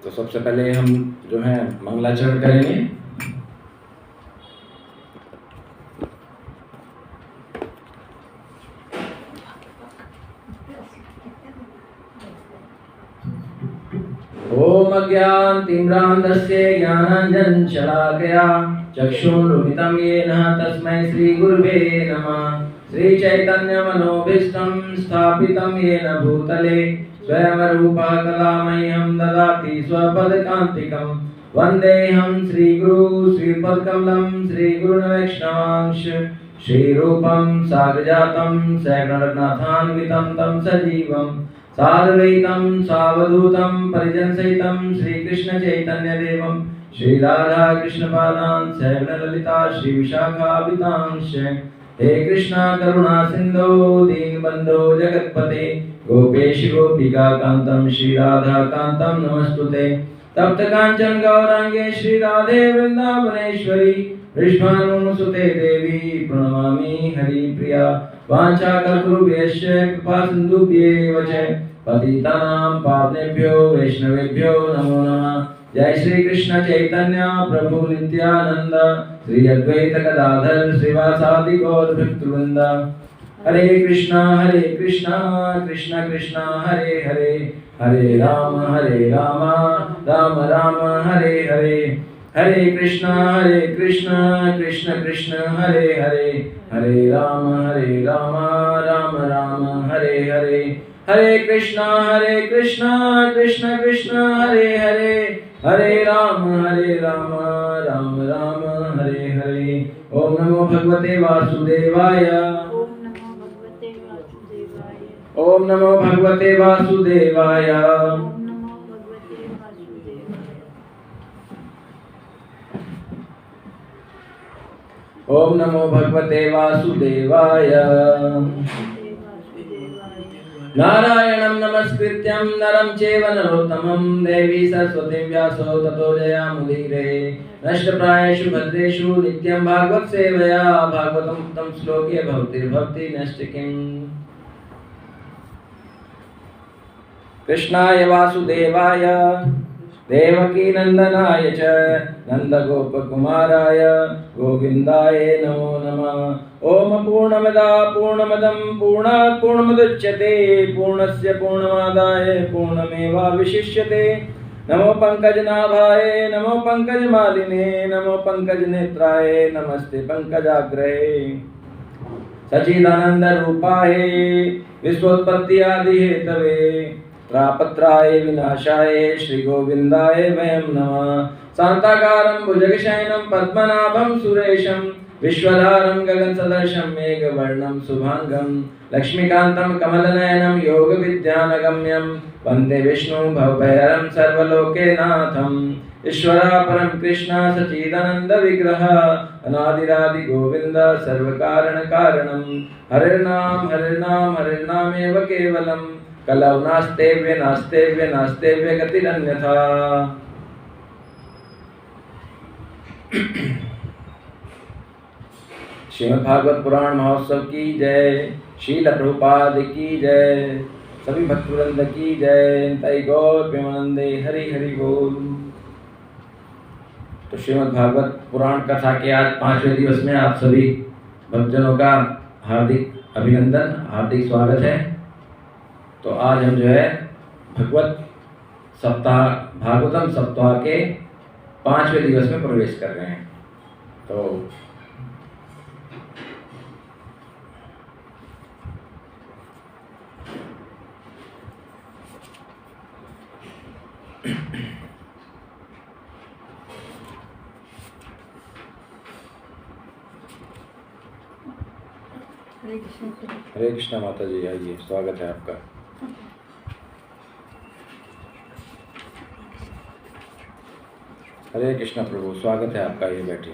तो सबसे पहले हम जो है मंगलाचरण करेंगे। ओम अज्ञानतिमिरान्धस्य ज्ञानाञ्जनशलाकया चक्षुरुन्मिलितं येन तस्मै श्रीगुरुवे नमः। श्रीचैतन्यमनोभीष्टं स्थापितं येन भूतले स्वयं रूपः कदा मह्यं ददाति स्वपदकान्तिकं। वन्देऽहं श्रीगुरु श्रीपदकमलं श्रीगुरुवैष्णवांश श्रीरूपं साग्रजातं सगणरत्नाथान्वितं तं सजीवं साद्वैतं सावधूतं परिजनसहितं श्रीकृष्णचैतन्यदेवं श्रीराधाकृष्णपादान् सगणललिता श्रीविशाखाभितांश्च। हे कृष्णा करुणा सिन्धो दीनबन्धो जगत्पते गोपेश गोपिकान्तं श्रीराधाकान्तं नमस्तुते। तप्त कांचन गौरांगे श्रीराधे वृंदावनेश्वरी वृषभानुसुते देवी प्रणमामि हरिप्रिया। वाञ्छाकल्पतरुभ्यश्च कृपा सिन्धुभ्येव च पतितानां पावनेभ्यो वैष्णवेभ्यो नमो नमः। जय श्री कृष्ण चैतन्य प्रभु नित्यानंद श्री अद्वैत गदाधर श्रीवासादि गौर भक्तवृंद। हरे कृष्णा कृष्णा कृष्णा हरे हरे हरे राम राम राम हरे हरे। हरे कृष्णा कृष्ण कृष्ण हरे हरे हरे राम राम राम हरे हरे। हरे कृष्णा कृष्ण कृष्ण हरे हरे हरे राम राम राम हरे हरे। ओम नमो भगवते वासुदेवाय ओम नमो भगवते वासुदेवाय। ओम नमो भगवते वासुदेवाय। नारायणं नमस्कृत्यं नरं चैव नरोत्तमं देवी सरस्वतीं व्यासो ततो जयामुदीरये। नष्टप्रायेषु भद्रेषु नित्यं भागवत सेवया भागवतं तं श्लोके भक्तिर्भक्ति नष्टिकीम्। कृष्णाय वासुदेवाय देवकी नंदनाय च नंदगोपकुमाराय गोविंदाय नमो नमः। ओम पूर्णमदा पूर्णमदं पूर्णात् पूर्णमुदच्यते पूर्णस्य पूर्णमादाय पूर्णमेवावशिष्यते। नमो पंकजनाभाय नमो पंकजमालिने नमो पंकजनेत्राय नमस्ते पंकजाग्रहे। सच्चिदानंद रूपाय विश्वोत्पत्ति आदि हेतवे त्रापत्राय विनाशाय श्री गोविंदाय वयं नमः। शांताकारं भुजगशयनं पद्मनाभं सुरेशं विश्वधारं गगनसदृशं मेघवर्णं शुभांगं लक्ष्मीकान्तं कमलनयनं योगविद्यानगम्यं वन्दे विष्णुं भवभयहरं सर्वलोकनाथम्। ईश्वरा परं कृष्ण सच्चिदानंद विग्रह अनादिरादि गोविंद सर्वकारणकारणं। हरिर्नामेव केवलं कलौ नास्तेव्य गतिरन्यथा। श्रीमद् भागवत पुराण महोत्सव की जय। शील प्रभुपाद की जय। सभी भक्तवृंद की जय। तै गौर प्रेमानंदे हरि हरि बोल। तो श्रीमद् भागवत पुराण कथा के आज 5वें दिवस में आप सभी भक्तजनों का हार्दिक अभिनंदन, हार्दिक स्वागत है। तो आज हम जो है भागवतम सप्ताह के 5वें दिवस में प्रवेश कर रहे हैं। तो हरे कृष्णा माता जी, आइए, स्वागत है आपका। हरे कृष्णा प्रभु, स्वागत है आपका, ये बैठिए।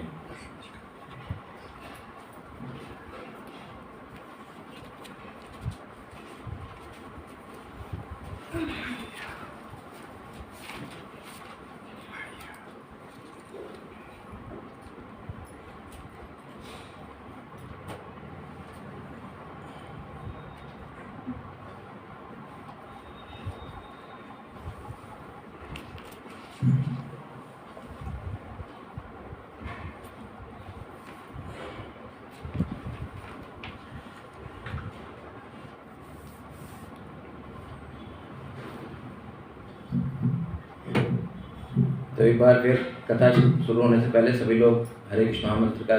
तो एक बार फिर कथा शुरू होने से पहले सभी लोग हरे कृष्ण महामंत्र का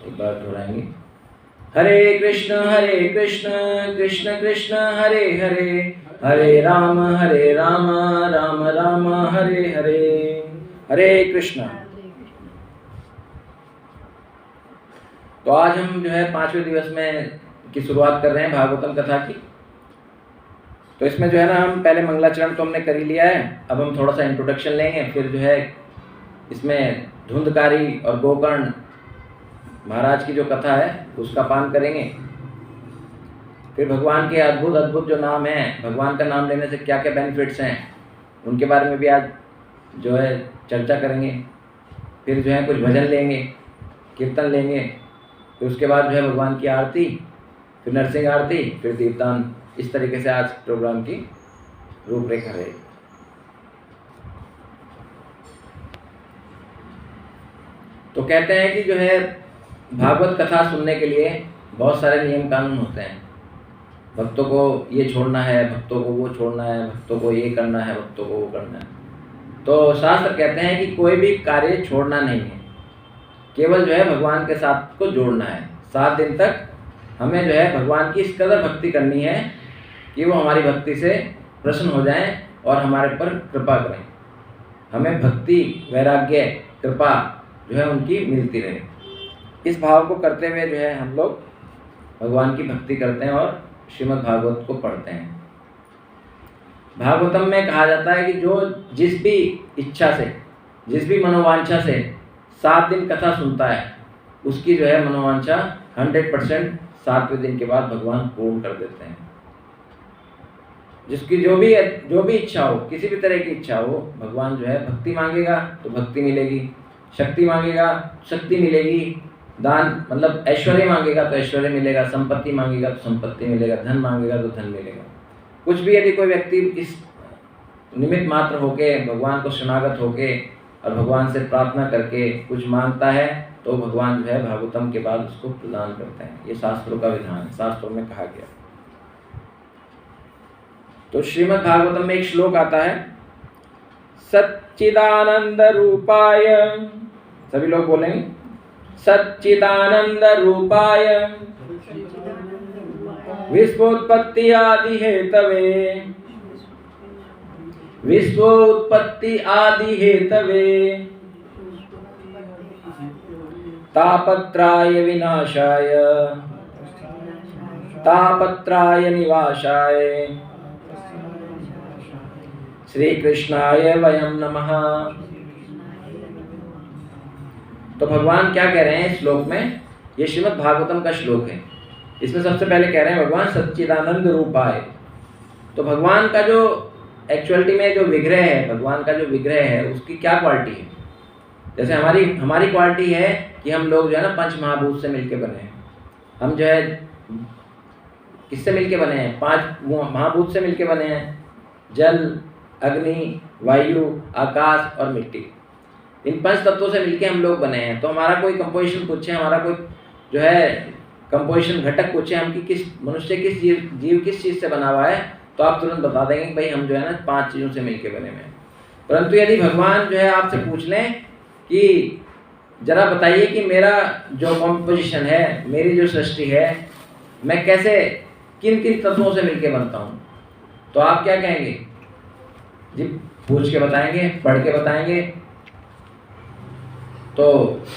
एक बार दोहराएंगे। हरे कृष्ण कृष्ण कृष्ण हरे हरे, हरे राम राम राम हरे हरे। हरे कृष्ण। तो आज हम जो है 5वें दिवस में की शुरुआत कर रहे हैं भागवतम कथा की। तो इसमें जो है ना, हम पहले मंगलाचरण तो हमने कर ही लिया है, अब हम थोड़ा सा इंट्रोडक्शन लेंगे, फिर जो है इसमें धुंधकारी और गोकर्ण महाराज की जो कथा है उसका पान करेंगे। फिर भगवान के अद्भुत अद्भुत जो नाम हैं, भगवान का नाम लेने से क्या क्या बेनिफिट्स हैं, उनके बारे में भी आज जो है चर्चा करेंगे। फिर जो है कुछ भजन लेंगे, कीर्तन लेंगे, फिर उसके बाद जो है भगवान की आरती, फिर नरसिंह आरती, फिर दीपदान। इस तरीके से आज प्रोग्राम की रूपरेखा रहेगी। तो कहते हैं कि जो है भागवत कथा सुनने के लिए बहुत सारे नियम कानून होते हैं। भक्तों को ये छोड़ना है, भक्तों को वो छोड़ना है, भक्तों को ये करना है, भक्तों को वो करना है। तो शास्त्र कहते हैं कि कोई भी कार्य छोड़ना नहीं है, केवल जो है भगवान के साथ को जोड़ना है। 7 दिन तक हमें जो है भगवान की इस कदर भक्ति करनी है कि वो हमारी भक्ति से प्रसन्न हो जाएं और हमारे पर कृपा करें। हमें भक्ति, वैराग्य, कृपा जो है उनकी मिलती रहे। इस भाव को करते हुए जो है हम लोग भगवान की भक्ति करते हैं और श्रीमद् भागवत को पढ़ते हैं। भागवतम में कहा जाता है कि जो जिस भी इच्छा से, जिस भी मनोवांछा से 7 दिन कथा सुनता है, उसकी जो है मनोवांछा 100% 7वें दिन के बाद भगवान पूर्ण कर देते हैं। जिसकी जो भी इच्छा हो, किसी भी तरह की इच्छा हो, भगवान जो है भक्ति मांगेगा तो भक्ति मिलेगी, शक्ति मांगेगा शक्ति मिलेगी, दान मतलब ऐश्वर्य मांगेगा तो ऐश्वर्य मिलेगा, संपत्ति मांगेगा तो संपत्ति मिलेगा, धन मांगेगा तो धन मिलेगा। कुछ भी यदि कोई व्यक्ति इस निमित्त मात्र होके, भगवान को शरणागत होके और भगवान से प्रार्थना करके कुछ मांगता है तो भगवान जो है भागवतम के बाद उसको प्रदान करते हैं। ये शास्त्रों का विधान है, शास्त्रों में कहा गया। तो श्रीमद् भागवतम में एक श्लोक आता है, सच्चिदानंद रूपाय, सभी लोग बोलेंगे, सच्चिदानंद रूपाय विश्वोत्पत्ति आदि हेतवे, विश्वोत्पत्ति आदि हेतवे, तापत्राय विनाशाय, तापत्राय निवासाय, श्री कृष्णाय वयम नमः। तो भगवान क्या कह रहे हैं इस श्लोक में? ये श्रीमद् भागवतम का श्लोक है। इसमें सबसे पहले कह रहे हैं भगवान सच्चिदानंद रूपाय। तो भगवान का जो एक्चुअलिटी में जो विग्रह है, भगवान का जो विग्रह है उसकी क्या क्वालिटी है? जैसे हमारी क्वालिटी है कि हम लोग जो है ना 5 महाभूत से मिलके बने हैं। हम जो है किससे मिलके बने हैं? 5 महाभूत से मिलके बने हैं, जल, अग्नि, वायु, आकाश और मिट्टी। इन 5 तत्वों से मिलके हम लोग बने हैं। तो हमारा कोई कंपोजिशन पूछे, हमारा कोई जो है कंपोजिशन घटक पूछे हम कि किस मनुष्य, किस जीव किस चीज़ से बना हुआ है, तो आप तुरंत बता देंगे कि भाई हम जो है ना 5 चीज़ों से मिलके बने हुए हैं। परंतु यदि भगवान जो है आपसे पूछ लें कि जरा बताइए कि मेरा जो कंपोजिशन है, मेरी जो सृष्टि है, मैं कैसे किन किन तत्वों से मिलके बनता हूँ, तो आप क्या कहेंगे? जी पूछ के बताएंगे, पढ़ के बताएंगे। तो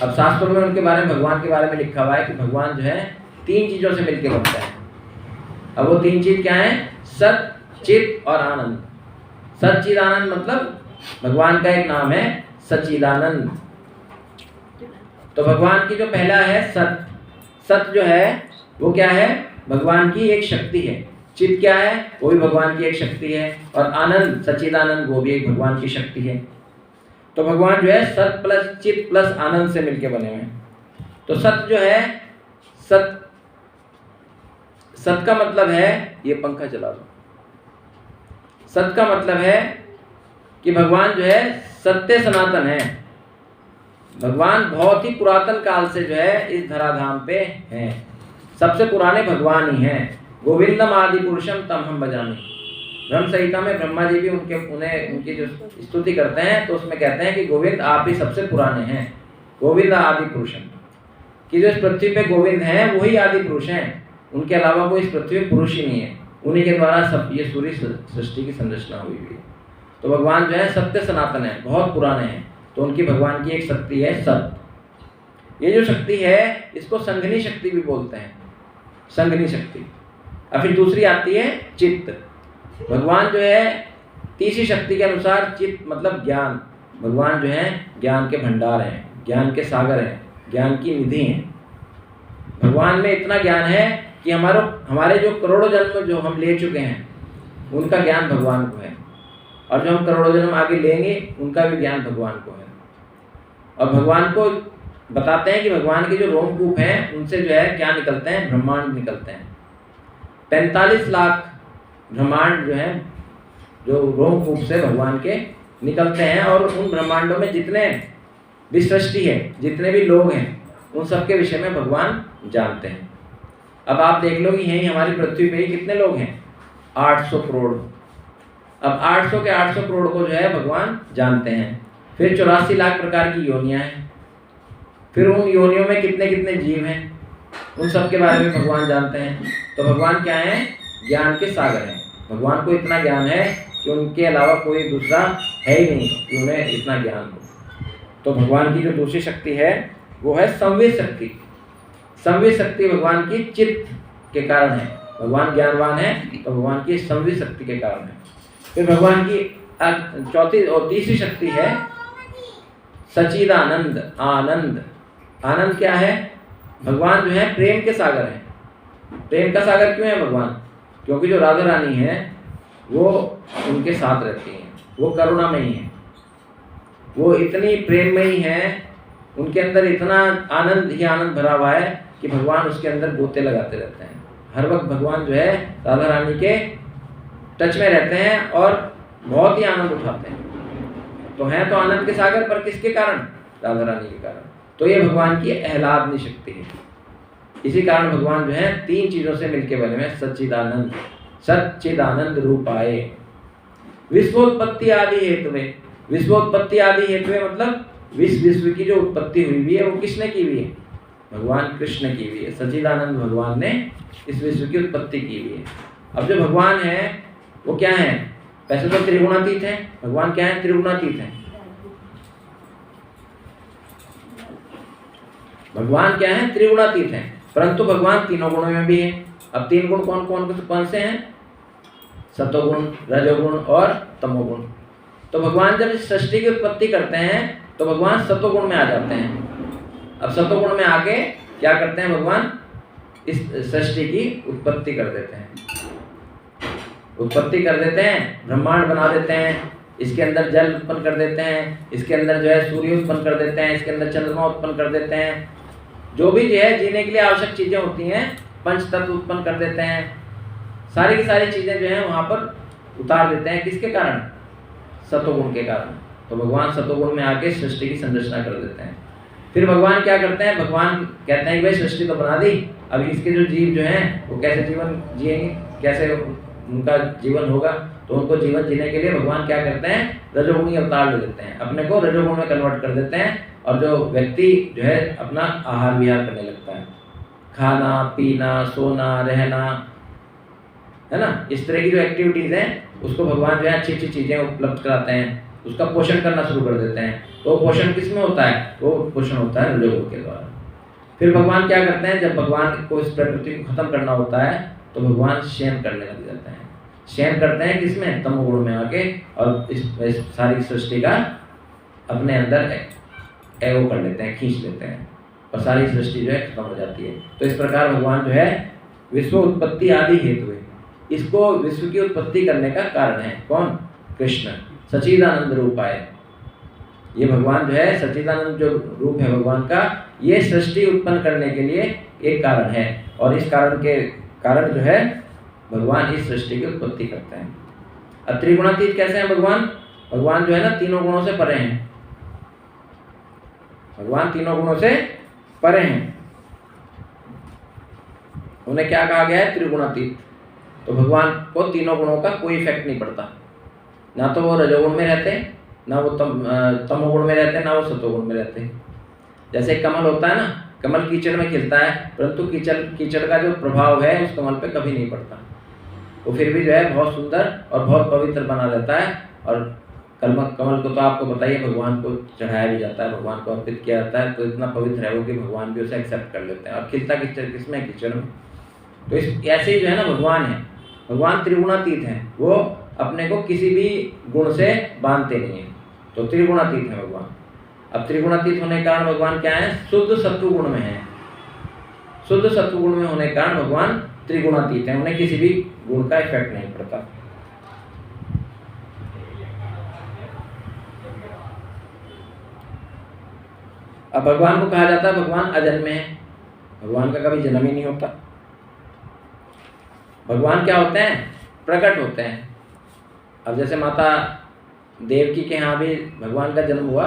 अब शास्त्रों में उनके बारे में, भगवान के बारे में लिखा हुआ है कि भगवान जो है 3 चीज़ों से मिलके बनता है। अब वो 3 चीज़ क्या है? सत, चित और आनंद। सच्चिदानंद मतलब भगवान का एक नाम है सच्चिदानंद। तो भगवान की जो पहला है सत, सत जो है वो क्या है? भगवान की एक शक्ति है। चित क्या है? वो भी भगवान की एक शक्ति है। और आनंद, सच्चिदानंद, वो भी एक भगवान की शक्ति है। तो भगवान जो है सत प्लस चित प्लस आनंद से मिलके बने हुए हैं। तो सत जो है, सत का मतलब है, ये पंखा चला दो। सत का मतलब है कि भगवान जो है सत्य सनातन है। भगवान बहुत ही पुरातन काल से जो है इस धराधाम पे हैं। सबसे पुराने भगवान ही हैं। गोविंदम आदि पुरुषम तम हम भजामि। ब्रह्म संहिता में ब्रह्मा जी भी उनकी जो स्तुति करते हैं तो उसमें कहते हैं कि गोविंद आप ही सबसे पुराने हैं, गोविंद आदि पुरुष हैं, कि जो इस पृथ्वी पे गोविंद हैं वही आदि पुरुष हैं, उनके अलावा कोई इस पृथ्वी पे पुरुष ही नहीं है, उन्हीं के द्वारा सब ये सूर्य सृष्टि की संरचना हुई है। तो भगवान जो है सत्य सनातन है, बहुत पुराने हैं, तो उनकी भगवान की एक शक्ति है सत्य। ये जो शक्ति है इसको संघनी शक्ति भी बोलते हैं, संघनी शक्ति। और फिर दूसरी आती है चित्त। भगवान जो है तीसरी शक्ति के अनुसार चित्त मतलब ज्ञान, भगवान जो है ज्ञान के भंडार हैं, ज्ञान के सागर हैं, ज्ञान की निधि हैं। भगवान में इतना ज्ञान है कि हमारे जो करोड़ों जन्म जो हम ले चुके हैं उनका ज्ञान भगवान को है, और जो हम करोड़ों जन्म आगे लेंगे उनका भी ज्ञान भगवान को है। और भगवान को बताते हैं कि भगवान के जो रोमकूप हैं उनसे जो है क्या निकलते हैं, ब्रह्मांड निकलते हैं। 45 लाख ब्रह्मांड जो हैं जो रोमकूप से भगवान के निकलते हैं, और उन ब्रह्मांडों में जितने भी सृष्टि है, जितने भी लोग हैं, उन सब के विषय में भगवान जानते हैं। अब आप देख लो कि यहीं हमारी पृथ्वी पे ही कितने लोग हैं, 800 करोड़। अब 800 के 800 करोड़ को जो है भगवान जानते हैं। फिर 84 लाख प्रकार की योनियां हैं, फिर उन योनियों में कितने कितने जीव हैं, उन सब के बारे में भगवान जानते हैं। तो भगवान क्या है, ज्ञान के सागर हैं। भगवान को इतना ज्ञान है कि उनके अलावा कोई दूसरा है ही नहीं कि उन्हें इतना ज्ञान हो। तो भगवान की जो दूसरी शक्ति है वो है संवेद शक्ति। संवेद शक्ति भगवान की चित्त के कारण है, भगवान ज्ञानवान है तो भगवान की संवेद शक्ति के कारण है। फिर भगवान की चौथी और तीसरी शक्ति है सच्चिदानंद, आनंद। आनंद क्या है, भगवान जो है प्रेम के सागर हैं। प्रेम का सागर क्यों है भगवान, क्योंकि जो राधा रानी है वो उनके साथ रहती हैं, वो करुणामयी है, वो इतनी प्रेममयी है, उनके अंदर इतना आनंद ही आनंद भरा हुआ है कि भगवान उसके अंदर गोते लगाते रहते हैं। हर वक्त भगवान जो है राधा रानी के टच में रहते हैं और बहुत ही आनंद उठाते हैं। तो हैं तो आनंद के सागर, पर किसके कारण, राधा रानी के कारण। तो ये भगवान की आह्लादनी शक्ति है। इसी कारण भगवान जो है तीन चीजों से मिलके बने हुए, सच्चिदानंद, सच्चिदानंद रूपाए, विश्वोत्पत्ति आदि हेतुवे। विश्वोत्पत्ति आदि हेतुवे मतलब विश्व की जो उत्पत्ति हुई है वो किसने की हुई है, भगवान कृष्ण की हुई है। सच्चिदानंद भगवान ने इस विश्व की उत्पत्ति की हुई है। अब जो भगवान है वो क्या है, वैसे तो त्रिगुणातीत है। भगवान क्या है, त्रिगुणातीत है। भगवान क्या है, त्रिगुणातीत है, परंतु भगवान तीनों गुणों में भी है। अब तीन गुण कौन कौन से हैं, सतोगुण, रजोगुण और तमोगुण। तो भगवान जब इस सृष्टि की उत्पत्ति करते हैं तो भगवान सतोगुण में आ जाते हैं। अब सतोगुण में आके क्या करते हैं, भगवान इस सृष्टि की उत्पत्ति कर देते हैं। उत्पत्ति कर देते हैं, ब्रह्मांड बना देते हैं, इसके अंदर जल उत्पन्न कर देते हैं, इसके अंदर जो है सूर्य उत्पन्न कर देते हैं, इसके अंदर चंद्रमा उत्पन्न कर देते हैं। जो भी जो है जीने के लिए आवश्यक चीज़ें होती हैं, पंच तत्व उत्पन्न कर देते हैं। सारी की सारी चीज़ें जो हैं वहाँ पर उतार देते हैं, किसके कारण, सतोगुण के कारण। तो भगवान सतोगुण में आके सृष्टि की संरचना कर देते हैं। फिर भगवान क्या करते हैं, भगवान कहते हैं कि भाई सृष्टि तो बना दी, अब इसके जो जीव जो हैं वो कैसे जीवन जिएंगे, कैसे उनका जीवन होगा। तो उनको जीवन जीने के लिए भगवान क्या करते हैं, रजोगुणी अवतार ले लेते हैं, अपने को रजोगुण में कन्वर्ट कर देते हैं। और जो व्यक्ति जो है अपना आहार विहार करने लगता है, खाना पीना सोना रहना, है ना, इस तरह की जो एक्टिविटीज़ हैं उसको भगवान जो है अच्छी अच्छी चीज़ें उपलब्ध कराते हैं, उसका पोषण करना शुरू कर देते हैं। तो पोषण किस में होता है, वो पोषण होता है रजोगुण के द्वारा। फिर भगवान क्या करते हैं, जब भगवान को इस प्रकृति को खत्म करना होता है तो भगवान शयन करने लग जाते हैं। शयन करते हैं किसमें, तमोगुण में आके, और इस सारी सृष्टि का अपने अंदर एगो कर लेते हैं, खींच लेते हैं, और सारी सृष्टि जो है खत्म हो जाती है। तो इस प्रकार भगवान जो है विश्व उत्पत्ति आदि हेतु है, इसको विश्व की उत्पत्ति करने का कारण है कौन, कृष्ण। सच्चिदानंद रूपाए, ये भगवान जो है सच्चिदानंद जो रूप है भगवान का, ये सृष्टि उत्पन्न करने के लिए एक कारण है। और इस कारण के कारण जो है भगवान इस सृष्टि की उत्पत्ति करते हैं। अब त्रिगुणातीत कैसे हैं भगवान, भगवान जो है ना तीनों गुणों से परे हैं। भगवान तीनों गुणों से परे हैं, उन्हें क्या कहा गया है, त्रिगुणातीत। तो भगवान को तीनों गुणों का कोई इफेक्ट नहीं पड़ता, ना तो वो रजोगुण में रहते हैं, ना वो तमोगुण में रहते हैं, ना वो सतोगुण में रहते हैं। जैसे कमल होता है ना, कमल कीचड़ में खिलता है, परंतु कीचड़ का जो प्रभाव है उस कमल पे कभी नहीं पड़ता, वो फिर भी जो है बहुत सुंदर और बहुत पवित्र बना रहता है। और कमल को तो आपको बताइए भगवान को चढ़ाया भी जाता है, भगवान को अर्पित किया जाता है, तो इतना पवित्र है वो कि भगवान भी उसे एक्सेप्ट कर लेते हैं। और खिलता किसमें? कीचड़ में। तो ऐसे ही जो है ना भगवान है, भगवान त्रिगुणातीत हैं, वो अपने को किसी भी गुण से बांधते नहीं हैं, तो त्रिगुणातीत है भगवान। अब त्रिगुणातीत होने के कारण भगवान क्या है? शुद्ध सत्व गुण में है। शुद्ध सत्व गुण में होने के कारण भगवान त्रिगुणातीत है, उन्हें किसी भी गुण का इफेक्ट नहीं पड़ता। अब भगवान को कहा जाता है भगवान अजन्मे है, भगवान का कभी जन्म ही नहीं होता। भगवान क्या होते हैं? प्रकट होते हैं। अब जैसे माता देवकी के यहाँ भी भगवान का जन्म हुआ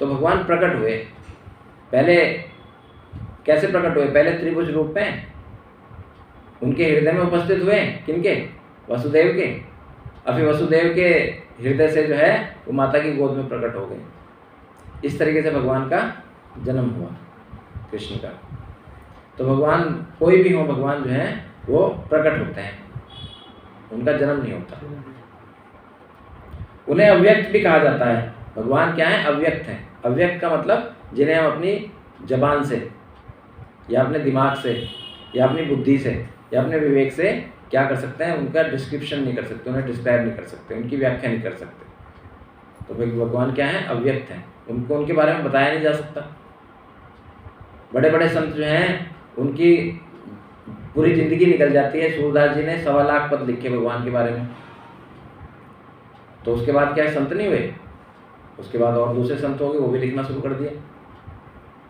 तो भगवान प्रकट हुए। पहले कैसे प्रकट हुए? पहले त्रिभुज रूप में उनके हृदय में उपस्थित हुए। किनके? वसुदेव के। अभी वसुदेव के हृदय से जो है वो माता की गोद में प्रकट हो गए। इस तरीके से भगवान का जन्म हुआ कृष्ण का। तो भगवान कोई भी हो, भगवान जो है वो प्रकट होते हैं, उनका जन्म नहीं होता। उन्हें अव्यक्त भी कहा जाता है। भगवान क्या है? अव्यक्त हैं। अव्यक्त का मतलब जिन्हें हम अपनी जबान से या अपने दिमाग से या अपनी बुद्धि से या अपने विवेक से क्या कर सकते हैं? उनका डिस्क्रिप्शन नहीं कर सकते, उन्हें डिस्क्राइब नहीं कर सकते, उनकी व्याख्या नहीं कर सकते। तो भगवान क्या है? अव्यक्त हैं, उनको उनके बारे में बताया नहीं जा सकता। बड़े बड़े संत जो हैं उनकी पूरी जिंदगी निकल जाती है। सूरदास जी ने 1.25 लाख पद लिखे भगवान के बारे में, तो उसके बाद क्या संत नहीं हुए? उसके बाद और दूसरे संत होंगे, वो भी लिखना शुरू कर दिया,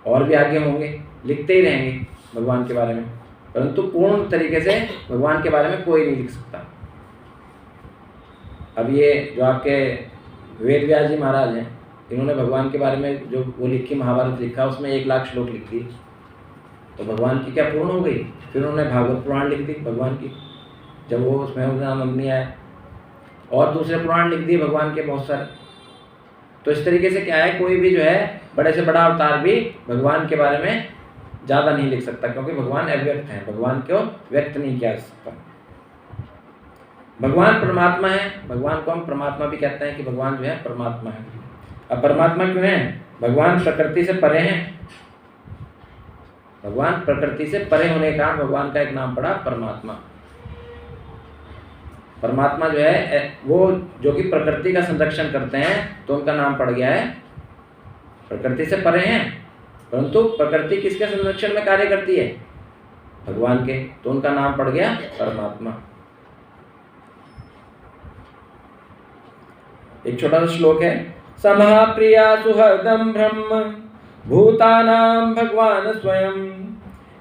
और भी आगे होंगे, लिखते ही रहेंगे भगवान के बारे में, परंतु पूर्ण तरीके से भगवान के बारे में कोई नहीं लिख सकता। अब ये जो आपके वेद व्यास जी महाराज हैं, इन्होंने भगवान के बारे में जो वो लिखी महाभारत लिखा, उसमें 1 लाख श्लोक लिख दी, तो भगवान की क्या पूर्ण हो गई? फिर उन्होंने भागवत पुराण लिख दी भगवान की, जब वो उसमें आनंद नहीं आया, और दूसरे पुराण लिख दिए भगवान के बहुत सारे। तो इस तरीके से क्या है, कोई भी जो है बड़े से बड़ा अवतार भी भगवान के बारे में ज़्यादा नहीं लिख सकता, क्योंकि भगवान अव्यक्त हैं, भगवान को व्यक्त नहीं किया जा सकता। भगवान परमात्मा है, भगवान को हम परमात्मा भी कहते हैं कि भगवान जो है परमात्मा है। अब परमात्मा क्यों है? भगवान प्रकृति से परे हैं। भगवान प्रकृति से परे होने का भगवान का एक नाम पड़ा परमात्मा। परमात्मा जो है वो जो कि प्रकृति का संरक्षण करते हैं, तो उनका नाम पड़ गया है, प्रकृति से परे हैं, परंतु प्रकृति किसके संरक्षण में कार्य करती है? भगवान के, तो उनका नाम पड़ गया परमात्मा। एक छोटा सा श्लोक है, समहा प्रिया सुहृदं ब्रह्म भूतानां भगवान स्वयं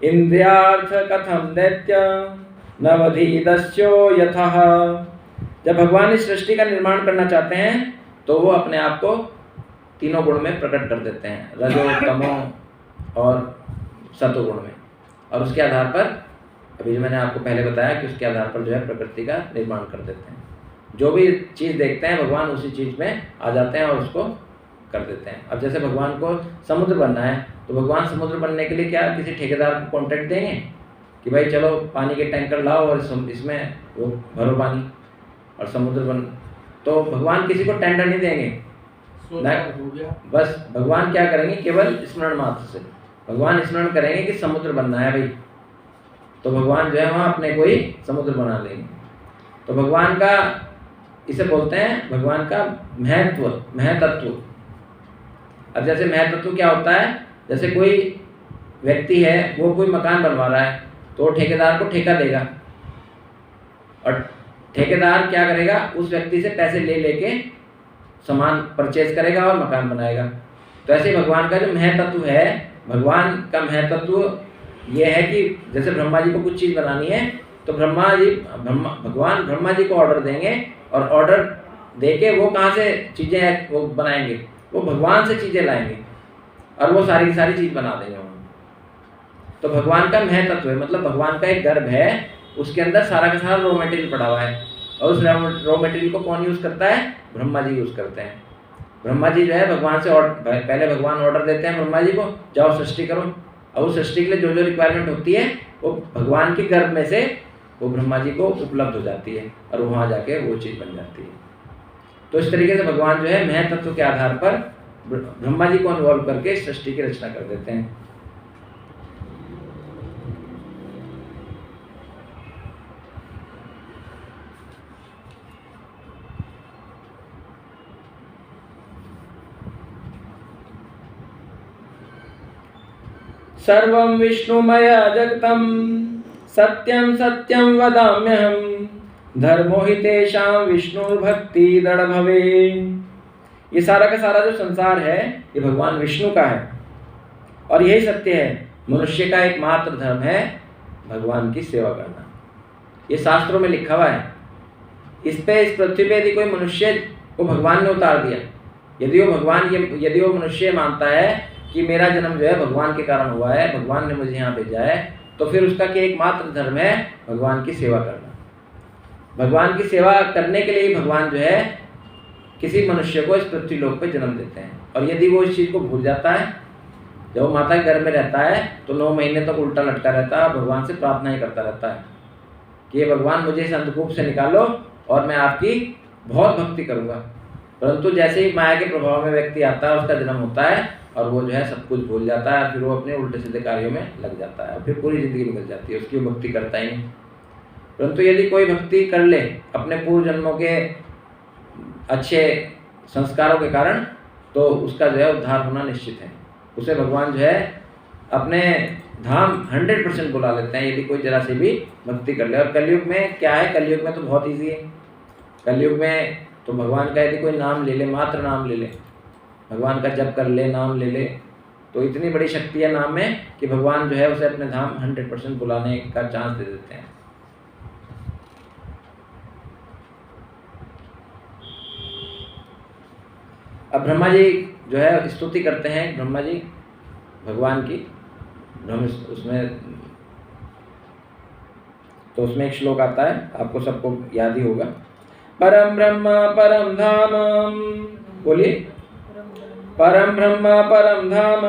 इंद्रियार्थ कथम दैत्य नवधीदस्यो यथः। जब भगवान इस सृष्टि का निर्माण करना चाहते हैं तो वो अपने आप को तीनों गुण में प्रकट कर देते हैं, रजो तमो और सतोगुण में, और उसके आधार पर, अभी जो मैंने आपको पहले बताया कि उसके आधार पर जो है प्रकृति का निर्माण कर देते हैं। जो भी चीज़ देखते हैं भगवान उसी चीज़ में आ जाते हैं और उसको कर देते हैं। अब जैसे भगवान को समुद्र बनना है, तो भगवान समुद्र बनने के लिए क्या किसी ठेकेदार को कॉन्ट्रैक्ट देंगे कि भाई चलो पानी के टैंकर लाओ और इसमें वो भरो पानी और समुद्र बन, तो भगवान किसी को टेंडर नहीं देंगे ना। बस भगवान क्या करेंगे? केवल स्मरण मात्र से भगवान स्मरण करेंगे कि समुद्र बनना है भाई, तो भगवान जो है वहाँ अपने को ही समुद्र बना लेंगे। तो भगवान का, इसे बोलते हैं भगवान का महतत्व। अब जैसे महतत्व क्या होता है? जैसे कोई व्यक्ति है, वो कोई मकान बनवा रहा है, तो ठेकेदार को ठेका देगा, और ठेकेदार क्या करेगा? उस व्यक्ति से पैसे ले लेके सामान परचेज करेगा और मकान बनाएगा। तो ऐसे भगवान का जो महतत्व है, भगवान का महतत्व ये है कि जैसे ब्रह्मा जी को कुछ चीज़ बनानी है, तो भगवान ब्रह्मा जी को ऑर्डर देंगे, और ऑर्डर देके वो कहाँ से चीज़ें वो बनाएंगे? वो भगवान से चीज़ें लाएंगे और वो सारी की सारी चीज़ बना देंगे। तो भगवान का महतत्व है, मतलब भगवान का एक गर्भ है, उसके अंदर सारा का सारा रॉ मटेरियल पड़ा हुआ है, और उस रॉ मटेरियल को कौन यूज़ करता है? ब्रह्मा जी यूज़ करते हैं। ब्रह्मा जी जो है भगवान से पहले भगवान ऑर्डर देते हैं ब्रह्मा जी को, जाओ सृष्टि करो, और उस सृष्टि के लिए जो जो रिक्वायरमेंट होती है वो भगवान के गर्भ में से वो ब्रह्मा जी को उपलब्ध हो जाती है, और वहाँ जाके वो चीज़ बन जाती है। तो इस तरीके से भगवान जो है महत तत्व के आधार पर ब्रह्मा जी को इन्वॉल्व करके सृष्टि की रचना कर देते हैं। सर्वं विष्णुमय जगतं सत्यं सत्यं वदाम्यहं धर्मो हि तेषां विष्णुर्भक्ति दृढ़ भवे। ये सारा का सारा जो संसार है ये भगवान विष्णु का है, और यही सत्य है। मनुष्य का एकमात्र धर्म है भगवान की सेवा करना। ये शास्त्रों में लिखा हुआ है। इस पृथ्वी पे यदि कोई मनुष्य को भगवान ने उतार दिया, यदि वो मनुष्य मानता है कि मेरा जन्म जो है भगवान के कारण हुआ है, भगवान ने मुझे यहाँ भेजा है, तो फिर उसका क्या एकमात्र धर्म है? भगवान की सेवा करना। भगवान की सेवा करने के लिए ही भगवान जो है किसी मनुष्य को इस पृथ्वी लोक पे जन्म देते हैं। और यदि वो इस चीज़ को भूल जाता है, जब वो माता के गर्भ में रहता है तो 9 महीने तक उल्टा लटका रहता है, भगवान से प्रार्थना ही करता रहता है कि ये भगवान मुझे इस अंधकूप से निकालो और मैं आपकी बहुत भक्ति करूँगा। परंतु जैसे ही माया के प्रभाव में व्यक्ति आता है, उसका जन्म होता है, और वो जो है सब कुछ भूल जाता है, फिर वो अपने उल्टे सीधे कार्यों में लग जाता है, फिर पूरी ज़िंदगी निकल जाती है, उसकी वो भक्ति करता ही नहीं। परंतु यदि कोई भक्ति कर ले अपने पूर्व जन्मों के अच्छे संस्कारों के कारण, तो उसका जो है उद्धार होना निश्चित है। उसे भगवान जो है अपने धाम 100% बुला लेते हैं, यदि कोई जरा से भी भक्ति कर ले। और कलयुग में क्या है? कलयुग में तो बहुत ईजी है। कलयुग में तो भगवान का यदि कोई नाम ले ले, मात्र नाम ले ले, भगवान का जप कर ले, नाम ले ले, तो इतनी बड़ी शक्ति है नाम में कि भगवान जो है उसे अपने धाम 100% बुलाने का चांस दे देते हैं। अब ब्रह्मा जी जो है स्तुति करते हैं, ब्रह्मा जी भगवान की। उसमें एक श्लोक आता है, आपको सबको याद ही होगा। परम ब्रह्म परम धाम, बोलिए, परम ब्रह्म परम धाम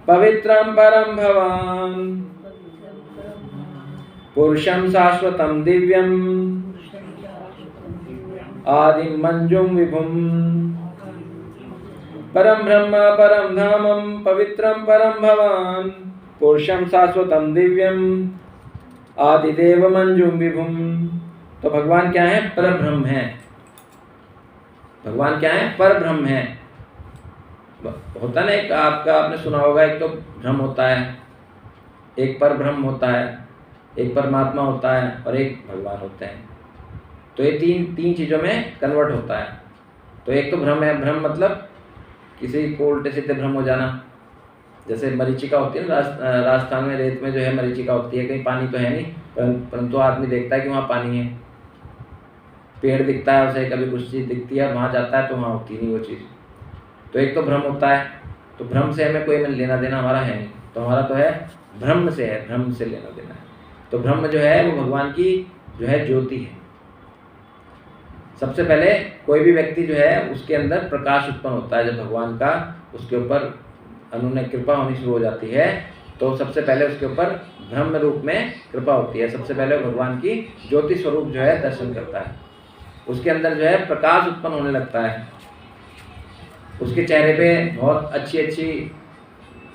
पवित्रम परम भवान पुरुषं शाश्वतं दिव्यं आदिं मंजुं विभुं। परम ब्रह्म परम धामं पवित्रं परम भवान पुरुषं शाश्वतं दिव्यं आदिदेव मंजुं विभुं। तो भगवान क्या है? परब्रह्म है। भगवान क्या है? परब्रह्म है। होता ना, एक आपने सुना होगा, एक तो ब्रह्म होता है, एक परब्रह्म होता है, एक परमात्मा होता है, और एक भगवान होते हैं। तो ये तीन चीज़ों में कन्वर्ट होता है। तो एक तो भ्रम है। भ्रम मतलब किसी को उल्टे सीधे भ्रम हो जाना। जैसे मरीचिका होती है ना, राजस्थान में रेत में जो है मरीचिका होती है, कहीं पानी तो है नहीं, परंतु आदमी देखता है कि वहाँ पानी है। पेड़ दिखता है उसे, कभी कुछ चीज़ दिखती है, वहाँ जाता है तो वहाँ होती नहीं वो चीज़। तो एक तो भ्रम होता है। तो भ्रम से हमें कोई लेना देना हमारा है नहीं, तो हमारा तो है ब्रह्म से है, ब्रह्म से लेना देना है। तो ब्रह्म जो है वो भगवान की जो है ज्योति है। सबसे पहले कोई भी व्यक्ति जो है उसके अंदर प्रकाश उत्पन्न होता है। जब भगवान का उसके ऊपर अनुनय कृपा होनी शुरू हो जाती है, तो सबसे पहले उसके ऊपर ब्रह्म रूप में कृपा होती है। सबसे पहले भगवान की ज्योति स्वरूप जो है दर्शन करता है, उसके अंदर जो है प्रकाश उत्पन्न होने लगता है। उसके चेहरे पे बहुत अच्छी अच्छी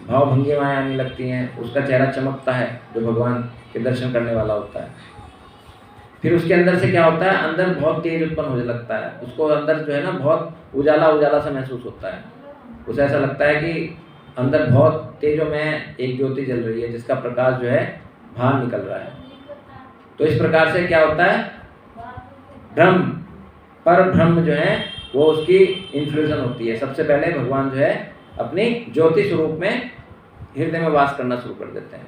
भावभंगिमाएँ आने लगती हैं, उसका चेहरा चमकता है जो भगवान के दर्शन करने वाला होता है। फिर उसके अंदर से क्या होता है? अंदर बहुत तेज उत्पन्न होने लगता है। उसको अंदर जो है ना बहुत उजाला उजाला सा महसूस होता है। उसे ऐसा लगता है कि अंदर बहुत तेजों में एक ज्योति जल रही है, जिसका प्रकाश जो है बाहर निकल रहा है। तो इस प्रकार से क्या होता है? ब्रह्म, पर ब्रह्म जो है वो उसकी इन्फ्लुएंस होती है। सबसे पहले भगवान जो है अपनी ज्योति स्वरूप में हृदय में वास करना शुरू कर देते हैं।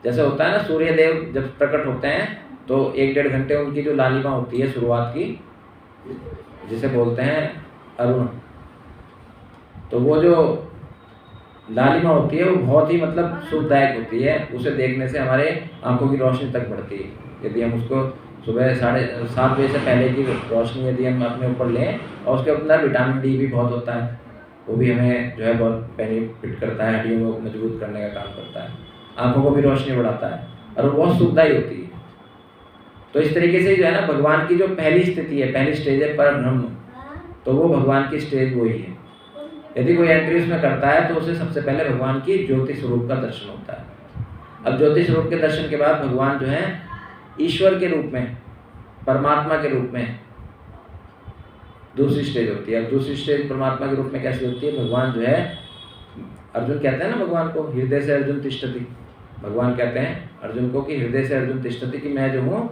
जैसे होता है ना, सूर्य देव जब प्रकट होते हैं तो 1-1.5 घंटे उनकी जो लालिमा होती है शुरुआत की, जिसे बोलते हैं अरुण, तो वो जो लालिमा होती है वो बहुत ही मतलब सुखदायक होती है। उसे देखने से हमारे आंखों की रोशनी तक बढ़ती है। यदि हम उसको सुबह 7:30 बजे से पहले की रोशनी यदि हम अपने ऊपर लें, और उसके अंदर विटामिन डी भी बहुत होता है, वो भी हमें जो है बहुत बेनिफिट करता है, हड्डियों को मजबूत करने का काम करता है, आंखों को भी रोशनी बढ़ाता है, और वो बहुत सुखदायी होती है। तो इस तरीके से जो है ना, भगवान की जो पहली स्थिति है, पहली स्टेज है पर ब्रह्म, तो वो भगवान की स्टेज वही है। यदि कोई एंट्री उसमें करता है तो उसे सबसे पहले भगवान की ज्योति स्वरूप का दर्शन होता है। अब ज्योति स्वरूप के दर्शन के बाद भगवान जो है ईश्वर के रूप में, परमात्मा के रूप में दूसरी स्टेज होती है। अब दूसरी स्टेज परमात्मा के रूप में कैसी होती है? भगवान जो है, अर्जुन कहते हैं ना भगवान को, हृदय से अर्जुन तिष्ठति। भगवान कहते हैं अर्जुन को कि हृदय से अर्जुन तिष्ठति, कि मैं जो हूँ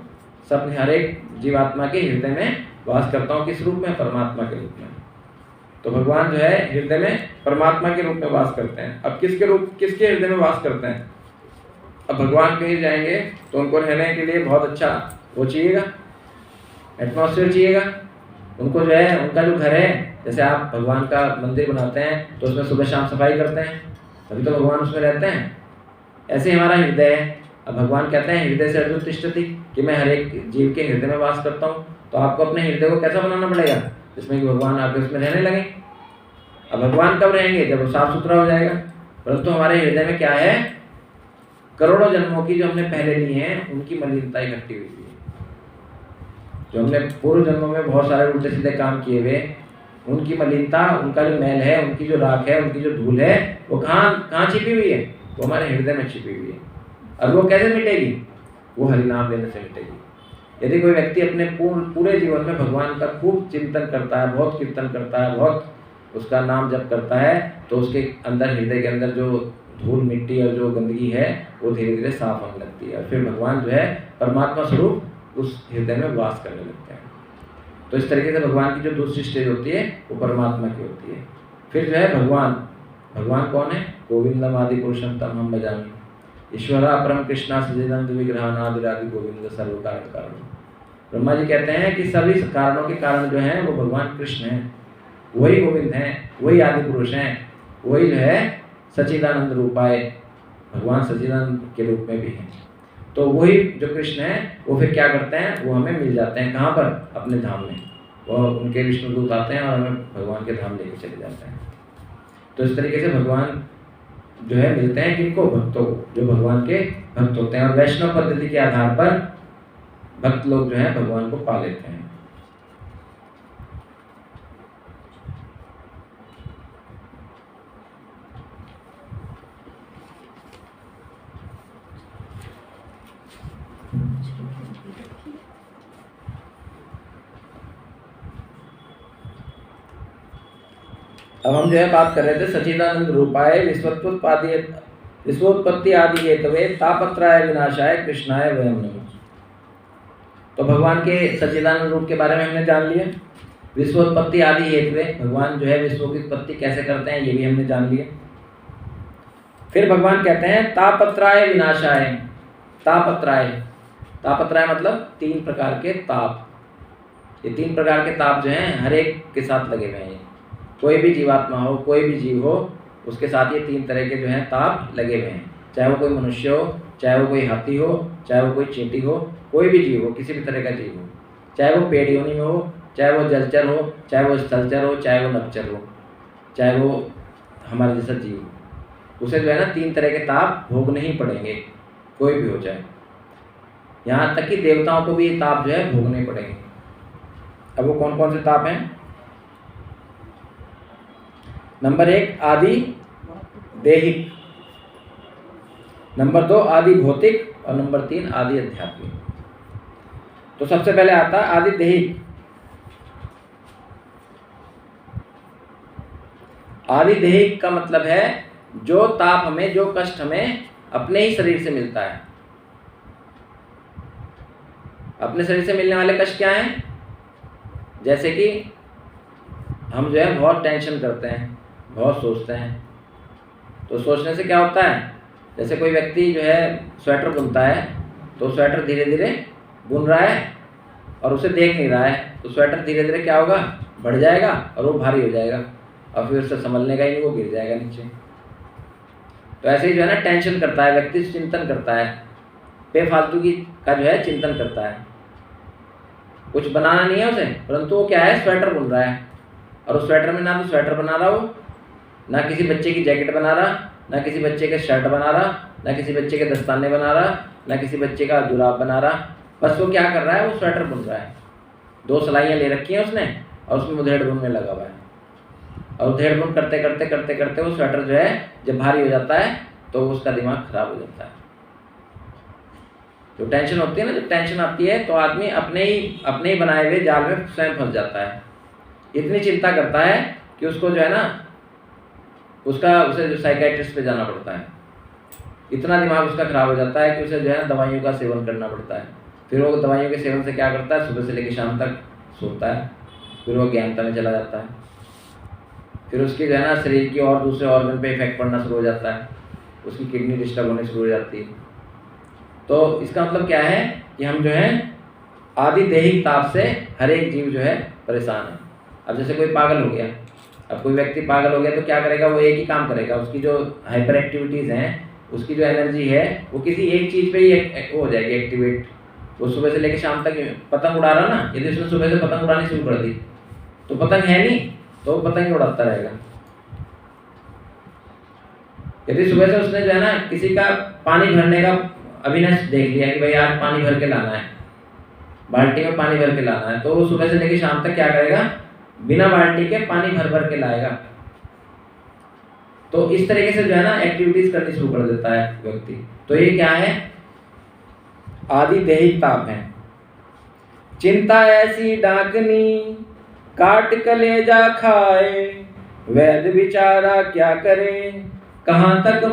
सब हर एक जीवात्मा के हृदय में वास करता हूँ। किस रूप में? परमात्मा के रूप में। तो भगवान जो है हृदय में परमात्मा के रूप में वास करते हैं। अब किसके हृदय में वास करते हैं? अब भगवान कहीं जाएंगे तो उनको रहने के लिए बहुत अच्छा वो चाहिएगा, एटमॉस्फेयर चाहिएगा। उनको जो है, उनका जो घर है, जैसे आप भगवान का मंदिर बनाते हैं तो उसमें सुबह शाम सफाई करते हैं, तभी तो भगवान उसमें रहते हैं। ऐसे हमारा हृदय है। अब भगवान कहते हैं हृदय से अर्जुन तिष्ठति, कि मैं हर एक जीव के हृदय में वास करता हूँ। तो आपको अपने हृदय को कैसा बनाना पड़ेगा? जिसमें कि भगवान आके उसमें रहने लगे। अब भगवान कब रहेंगे? जब वो साफ सुथरा हो जाएगा। परंतु हमारे हृदय में क्या है? करोड़ों जन्मों की जो हमने पहले ली हैं उनकी मलिनता इकट्ठी हुई है। जो हमने पूर्व जन्मों में बहुत सारे उल्टे सीधे काम किए हुए, उनकी मलिनता, उनका जो मैल है, उनकी जो राख है, उनकी जो धूल है, वो कहाँ छिपी हुई है? वो हमारे हृदय में छिपी हुई है। और वो कैसे मिटेगी? वो हरिनाम लेने से मिटेगी। यदि कोई व्यक्ति अपने पूरे जीवन में भगवान का खूब चिंतन करता है, बहुत कीर्तन करता है, बहुत उसका नाम जप करता है, तो उसके अंदर, हृदय के अंदर जो धूल मिट्टी और जो गंदगी है वो धीरे धीरे साफ होने लगती है, और फिर भगवान जो है परमात्मा स्वरूप उस हृदय में वास करने लगते हैं। तो इस तरीके से भगवान की जो दूसरी स्टेज होती है वो परमात्मा की होती है। फिर जो है भगवान कौन है? गोविंदम आदि पुरुषम तम हम भजामि, ईश्वरा परम कृष्णा सच्चिदानंद विग्रहानादिरादि गोविंद सर्व कारण कारण। ब्रह्मा जी कहते हैं कि सभी कारणों के कारण जो हैं वो भगवान कृष्ण हैं, वही गोविंद हैं, वही आदि पुरुष हैं, वही जो है सच्चिदानंद रूपाय, भगवान सच्चिदानंद के रूप में भी हैं। तो वही जो कृष्ण है वो फिर क्या करते हैं? वो हमें मिल जाते हैं। कहाँ पर? अपने धाम में। वो उनके विष्णुदूत आते हैं और हमें भगवान के धाम लेके चले जाते हैं। तो इस तरीके से भगवान जो है मिलते हैं किनको? भक्तों को, जो भगवान के भक्त होते हैं। और वैष्णव पद्धति के आधार पर भक्त लोग जो है भगवान को पा लेते हैं। अब हम जो है बात कर रहे थे सच्चिदानंद रूपाय विश्वोत्पत्ति आदि हेतवे तापत्रय विनाशाय कृष्णाय वयम नमः। तो भगवान के सच्चिदानंद रूप के बारे में हमने जान लिया। विश्वोत्पत्ति आदि हेतवे, भगवान जो है विश्व की उत्पत्ति कैसे करते हैं ये भी हमने जान लिया। फिर भगवान कहते हैं तापत्रय विनाशाय। तापत्रय मतलब 3 प्रकार के ताप। ये 3 प्रकार के ताप जो हैं हर एक के साथ लगे हुए हैं। कोई भी जीवात्मा हो, कोई भी जीव हो, उसके साथ ये 3 तरह के जो हैं ताप लगे हुए हैं। चाहे वो कोई मनुष्य हो, चाहे वो कोई हाथी हो, चाहे वो कोई चींटी हो, कोई भी जीव हो, किसी भी तरह का जीव हो, चाहे वो पेड़ योनि में हो, चाहे वो जलचर हो, चाहे वो स्थलचर हो, चाहे वो नभचर हो, चाहे वो हमारे जैसा जीव हो, उसे जो है ना 3 तरह के ताप भोगने ही पड़ेंगे, कोई भी हो जाए। यहाँ तक कि देवताओं को भी ये ताप जो है भोगने पड़ेंगे। अब वो कौन कौन से ताप हैं? नंबर 1 आदि देहिक, नंबर 2 आदि भौतिक, और नंबर 3 आदि आध्यात्मिक। तो सबसे पहले आता है आदि देहिक। आदि देहिक का मतलब है जो ताप हमें, जो कष्ट हमें अपने ही शरीर से मिलता है। अपने शरीर से मिलने वाले कष्ट क्या हैं? जैसे कि हम जो है बहुत टेंशन करते हैं, बहुत सोचते हैं। तो सोचने से क्या होता है? जैसे कोई व्यक्ति जो है स्वेटर बुनता है, तो स्वेटर धीरे धीरे बुन रहा है और उसे देख नहीं रहा है, तो स्वेटर धीरे धीरे क्या होगा? बढ़ जाएगा और वो भारी हो जाएगा, और फिर उसे संभलने का ही नहीं, वो गिर जाएगा नीचे। तो ऐसे ही जो है ना टेंशन करता है व्यक्ति, चिंतन करता है, बेफालतू की का जो है चिंतन करता है। कुछ बनाना नहीं है उसे, परंतु वो क्या है, स्वेटर बुन रहा है, और उस स्वेटर में ना तो स्वेटर बना रहा हो, ना किसी बच्चे की जैकेट बना रहा, ना किसी बच्चे के शर्ट बना रहा, ना किसी बच्चे के दस्ताने बना रहा, ना किसी बच्चे का जुराब बना रहा। बस वो क्या कर रहा है, वो स्वेटर बुन रहा है। 2 सिलाइयाँ ले रखी हैं उसने और उसमें उधेड़ बुन में लगा हुआ है, और उधेड़ बुन करते करते करते करते वो स्वेटर जो है जब भारी हो जाता है तो उसका दिमाग खराब हो जाता है। जो टेंशन होती है ना, जब टेंशन आती है तो आदमी अपने ही बनाए हुए जाल में स्वयं फंस जाता है। इतनी चिंता करता है कि उसको जो है ना उसे जो साइकेट्रिस्ट पे जाना पड़ता है। इतना दिमाग उसका खराब हो जाता है कि उसे जो है दवाइयों का सेवन करना पड़ता है। फिर वो दवाइयों के सेवन से क्या करता है, सुबह से लेकर शाम तक सोता है, फिर वो ज्ञानता में चला जाता है, फिर उसकी जो है ना शरीर की और दूसरे ऑर्गन पे इफेक्ट पड़ना शुरू हो जाता है, उसकी किडनी डिस्टर्ब होने शुरू हो जाती है। तो इसका मतलब क्या है कि हम जो है आदि दैहिक ताप से हर एक जीव जो है परेशान है। अब जैसे कोई पागल हो गया, अब कोई व्यक्ति पागल हो गया तो क्या करेगा, वो एक ही काम करेगा, उसकी जो हाइपर एक्टिविटीज़ हैं, उसकी जो एनर्जी है वो किसी एक चीज़ पे ही वो हो जाएगी एक्टिवेट। वो सुबह से लेकर शाम तक पतंग उड़ा रहा ना, यदि उसने सुबह से पतंग उड़ानी शुरू कर दी तो पतंग है नहीं, तो वो पतंग उड़ाता रहेगा। यदि सुबह से उसने जो है ना किसी का पानी भरने का अभिनय देख लिया कि भाई आज पानी भर के लाना है, बाल्टी में पानी भर के लाना है, तो वो सुबह से लेकर शाम तक क्या करेगा, बिना बाल्टी के पानी भर भर के लाएगा। तो इस तरीके से जो है ना एक्टिविटीज करनी शुरू कर देता है व्यक्ति। तो ये क्या है, आदि दैहिक ताप है। चिंता ऐसी डाकनी काट कलेजा खाए, वैद्य बिचारा क्या करे, कहाँ तक